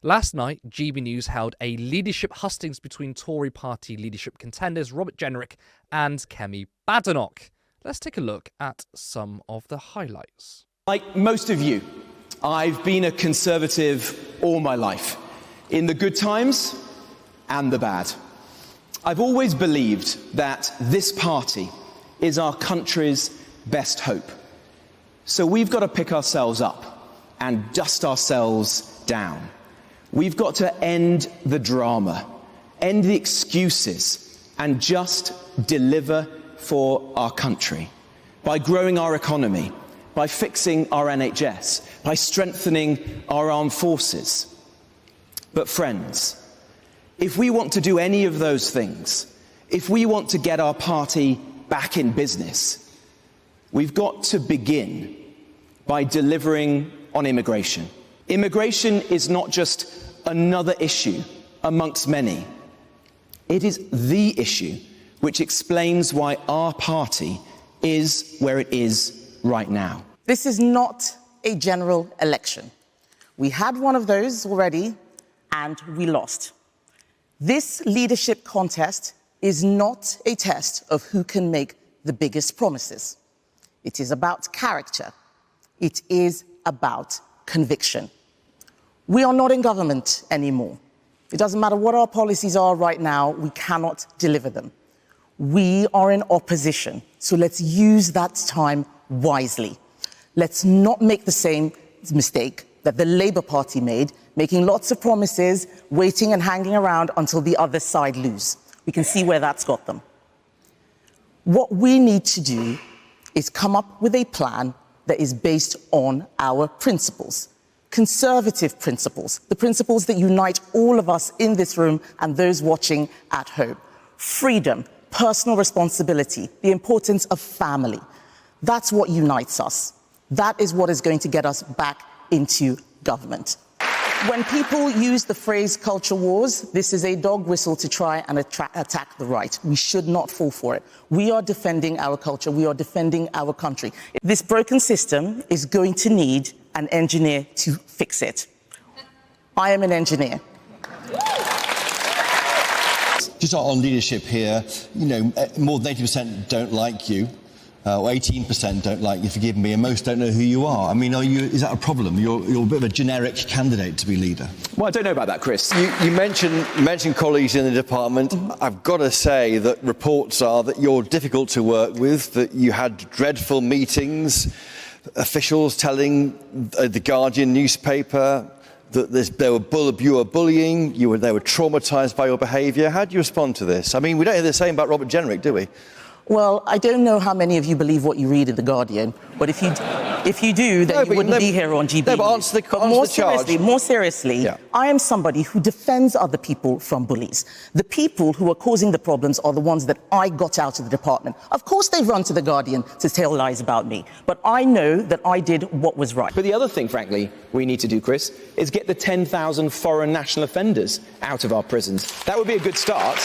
Last night, GB News held a leadership hustings between Tory party leadership contenders Robert Jenrick and Kemi Badenoch. Let's take a look at some of the highlights. Like most of you, I've been a Conservative all my life, in the good times and the bad. I've always believed that this party is our country's best hope. So we've got to pick ourselves up and dust ourselves down. We've got to end the drama, end the excuses, and just deliver for our country by growing our economy, by fixing our NHS, by strengthening our armed forces. But friends, if we want to do any of those things, if we want to get our party back in business, we've got to begin by delivering on immigration. Immigration is not just another issue amongst many. It is the issue which explains why our party is where it is right now. This is not a general election. We had one of those already, and we lost. This leadership contest is not a test of who can make the biggest promises. It is about character. It is about conviction. We are not in government anymore. It doesn't matter what our policies are right now, we cannot deliver them. We are in opposition, so let's use that time wisely. Let's not make the same mistake that the Labour Party made, making lots of promises, waiting and hanging around until the other side lose. We can see where that's got them. What we need to do is come up with a plan that is based on our principles. Conservative principles, the principles that unite all of us in this room and those watching at home. Freedom, personal responsibility, the importance of family. That's what unites us. That is what is going to get us back into government. When people use the phrase culture wars, this is a dog whistle to try and attack the right. We should not fall for it. We are defending our culture. We are defending our country. This broken system is going to need an engineer to fix it. I am an engineer. Just on leadership here, more than 80% don't like you. Or 18% don't like you, forgive me, and most don't know who you are. I mean, is that a problem? You're a bit of a generic candidate to be leader. Well, I don't know about that, Chris. You mentioned colleagues in the department. I've got to say that reports are that you're difficult to work with, that you had dreadful meetings, officials telling the Guardian newspaper that you were bullying, they were traumatised by your behaviour. How do you respond to this? I mean, we don't hear the same about Robert Jenrick, do we? Well, I don't know how many of you believe what you read in The Guardian, but if you do, then you wouldn't be here on GB. No, but answer the More seriously, yeah. I am somebody who defends other people from bullies. The people who are causing the problems are the ones that I got out of the department. Of course they run to The Guardian to tell lies about me, but I know that I did what was right. But the other thing, frankly, we need to do, Chris, is get the 10,000 foreign national offenders out of our prisons. That would be a good start.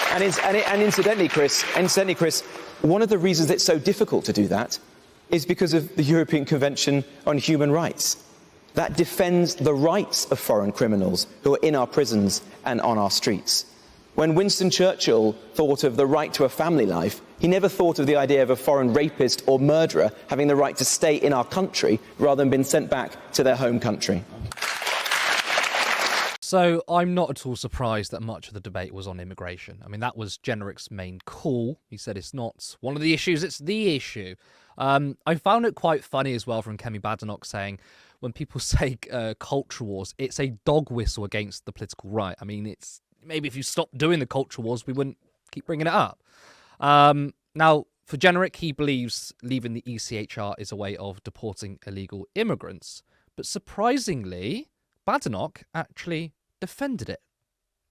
And incidentally, Chris, one of the reasons it's so difficult to do that is because of the European Convention on Human Rights. That defends the rights of foreign criminals who are in our prisons and on our streets. When Winston Churchill thought of the right to a family life, he never thought of the idea of a foreign rapist or murderer having the right to stay in our country rather than being sent back to their home country. So I'm not at all surprised that much of the debate was on immigration. I mean, that was Jenrick's main call. He said it's not one of the issues, it's the issue. I found it quite funny as well from Kemi Badenoch saying when people say culture wars, it's a dog whistle against the political right. I mean, it's maybe if you stopped doing the culture wars, we wouldn't keep bringing it up. Now, for Jenrick, he believes leaving the ECHR is a way of deporting illegal immigrants. But surprisingly, Badenoch actually defended it.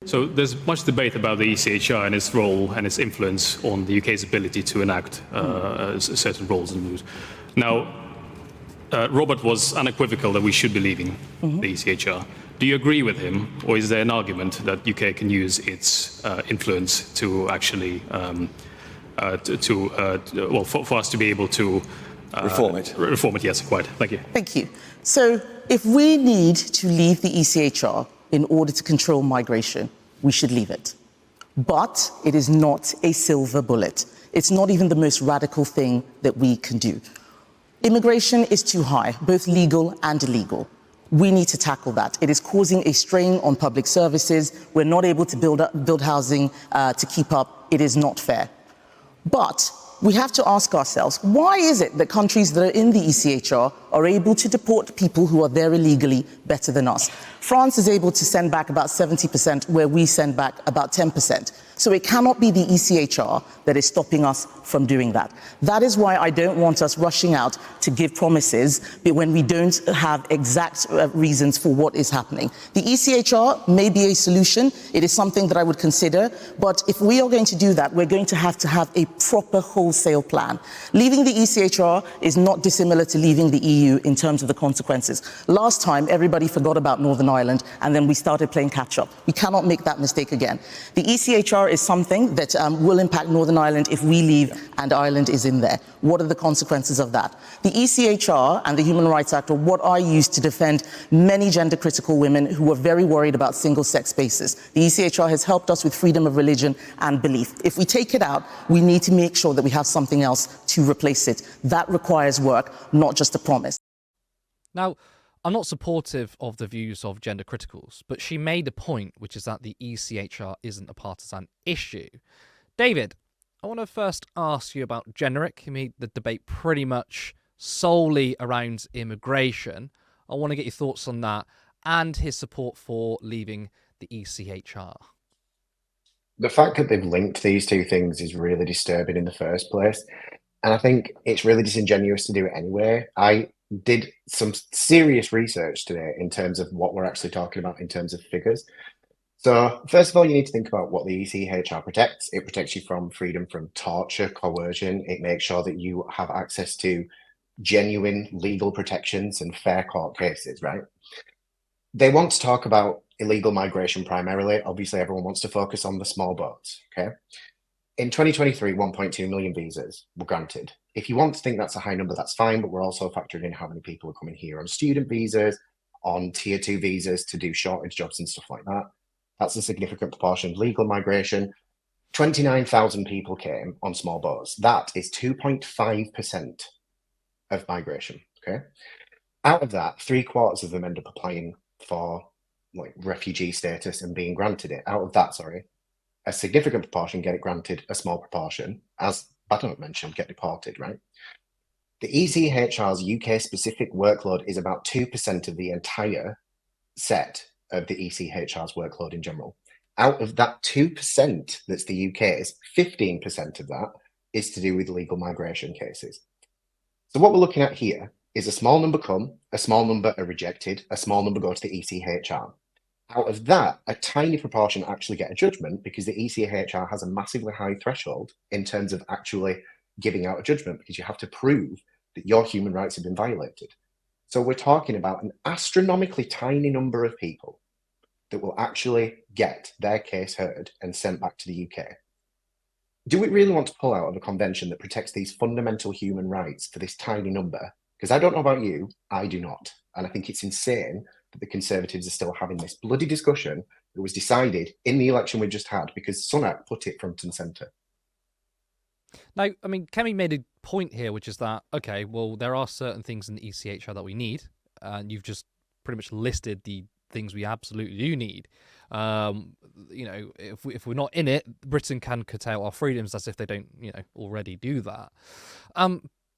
So there's much debate about the ECHR and its role and its influence on the UK's ability to enact certain roles and moves. Now, Robert was unequivocal that we should be leaving the ECHR. Do you agree with him, or is there an argument that UK can use its influence to actually, for us to be able to Reform it. Reform it, yes, quite. Thank you. Thank you. So if we need to leave the ECHR in order to control migration, we should leave it. But it is not a silver bullet. It's not even the most radical thing that we can do. Immigration is too high, both legal and illegal. We need to tackle that. It is causing a strain on public services. We're not able to build housing to keep up. It is not fair. But we have to ask ourselves, why is it that countries that are in the ECHR are able to deport people who are there illegally better than us? France is able to send back about 70%, where we send back about 10%. So it cannot be the ECHR that is stopping us from doing that. That is why I don't want us rushing out to give promises when we don't have exact reasons for what is happening. The ECHR may be a solution. It is something that I would consider. But if we are going to do that, we're going to have a proper wholesale plan. Leaving the ECHR is not dissimilar to leaving the EU in terms of the consequences. Last time, everybody forgot about Northern Ireland, and then we started playing catch-up. We cannot make that mistake again. The ECHR is something that will impact Northern Ireland if we leave and Ireland is in there. What are the consequences of that? The ECHR and the Human Rights Act are what I use to defend many gender-critical women who are very worried about single-sex spaces. The ECHR has helped us with freedom of religion and belief. If we take it out, we need to make sure that we have something else to replace it. That requires work, not just a promise. Now, I'm not supportive of the views of gender criticals, but she made a point, which is that the ECHR isn't a partisan issue. David, I want to first ask you about Jenrick. He made the debate pretty much solely around immigration. I want to get your thoughts on that and his support for leaving the ECHR. The fact that they've linked these two things is really disturbing in the first place. And I think it's really disingenuous to do it anyway. I did some serious research today in terms of what we're actually talking about in terms of figures. So first of all, you need to think about what the ECHR protects. It protects you from freedom from torture, coercion. It makes sure that you have access to genuine legal protections and fair court cases, right? They want to talk about illegal migration primarily. Obviously, everyone wants to focus on the small boats, okay? In 2023, 1.2 million visas were granted. If you want to think that's a high number, that's fine, but we're also factoring in how many people are coming here on student visas, on tier 2 visas to do shortage jobs and stuff like that. That's a significant proportion. Legal migration, 29,000 people came on small boats. That is 2.5% of migration, okay? Out of that, 3/4 of them end up applying for like refugee status and being granted it. Out of that, sorry, a significant proportion get it granted, a small proportion, as Badenoch mentioned, get deported, right? The ECHR's UK-specific workload is about 2% of the entire set of the ECHR's workload in general. Out of that 2% that's the UK's, 15% of that is to do with legal migration cases. So what we're looking at here is a small number come, a small number are rejected, a small number go to the ECHR. Out of that, a tiny proportion actually get a judgment because the ECHR has a massively high threshold in terms of actually giving out a judgment because you have to prove that your human rights have been violated. So we're talking about an astronomically tiny number of people that will actually get their case heard and sent back to the UK. Do we really want to pull out of a convention that protects these fundamental human rights for this tiny number? Because I don't know about you, I do not. And I think it's insane that the Conservatives are still having this bloody discussion that was decided in the election we just had because Sunak put it front and centre. Now, I mean, Kemi made a point here, which is that, okay, well, there are certain things in the ECHR that we need, and you've just pretty much listed the things we absolutely do need. You know, if we're not in it, Britain can curtail our freedoms as if they don't, you know, already do that.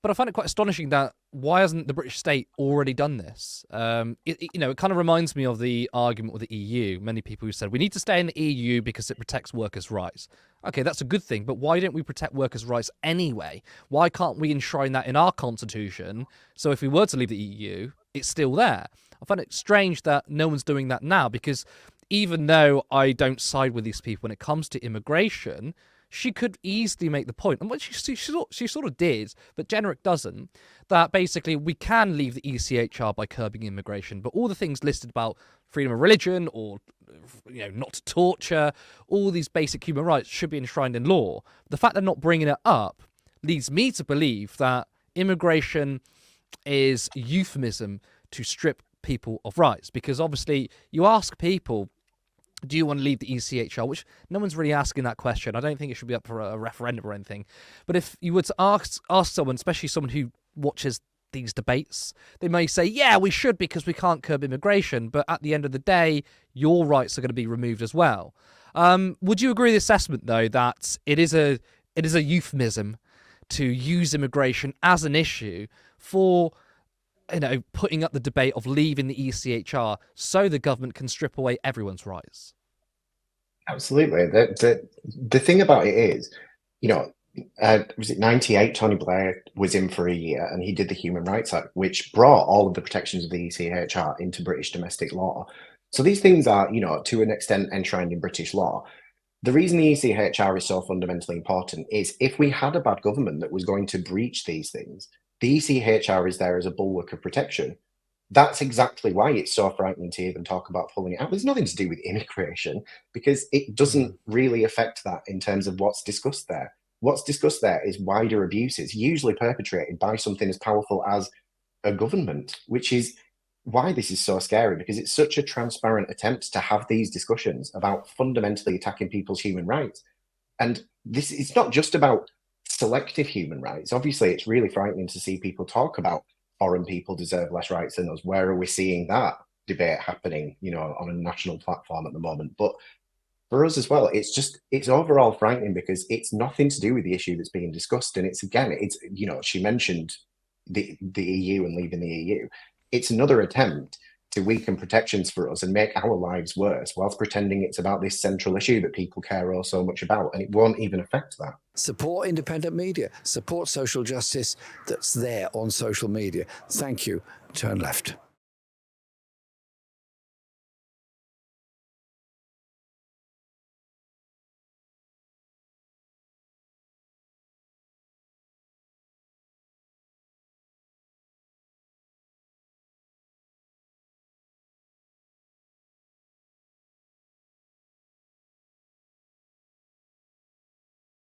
But I find it quite astonishing that why hasn't the British state already done this? You know, it kind of reminds me of the argument with the EU. Many people who said we need to stay in the EU because it protects workers' rights. Okay, that's a good thing, but why don't we protect workers' rights anyway? Why can't we enshrine that in our constitution? So if we were to leave the EU, it's still there. I find it strange that no one's doing that now because even though I don't side with these people when it comes to immigration, she could easily make the point, and what she sort of did, but Jenrick doesn't, that basically we can leave the ECHR by curbing immigration, but all the things listed about freedom of religion or, you know, not to torture, all these basic human rights should be enshrined in law. The fact they're not bringing it up leads me to believe that immigration is euphemism to strip people of rights, because obviously you ask people, do you want to leave the ECHR? Which no one's really asking that question. I don't think it should be up for a referendum or anything. But if you were to ask someone, especially someone who watches these debates, they may say, yeah, we should because we can't curb immigration. But at the end of the day, your rights are going to be removed as well. Would you agree with the assessment, though, that it is a euphemism to use immigration as an issue for, putting up the debate of leaving the ECHR so the government can strip away everyone's rights? Absolutely. The thing about it is, was it 98? Tony Blair was in for a year and he did the Human Rights Act, which brought all of the protections of the ECHR into British domestic law. So these things are, to an extent enshrined in British law. The reason the ECHR is so fundamentally important is if we had a bad government that was going to breach these things, the ECHR is there as a bulwark of protection. That's exactly why it's so frightening to even talk about pulling it out. There's nothing to do with immigration because it doesn't really affect that in terms of what's discussed there. What's discussed there is wider abuses, usually perpetrated by something as powerful as a government, which is why this is so scary, because it's such a transparent attempt to have these discussions about fundamentally attacking people's human rights. And this, it's not just about selective human rights. Obviously, it's really frightening to see people talk about foreign people deserve less rights than us. Where are we seeing that debate happening, on a national platform at the moment? But for us as well, it's overall frightening because it's nothing to do with the issue that's being discussed. And it's she mentioned the EU and leaving the EU. It's another attempt to weaken protections for us and make our lives worse whilst pretending it's about this central issue that people care all so much about, and it won't even affect that. Support independent media, support social justice that's there on social media. Thank you. Turn left.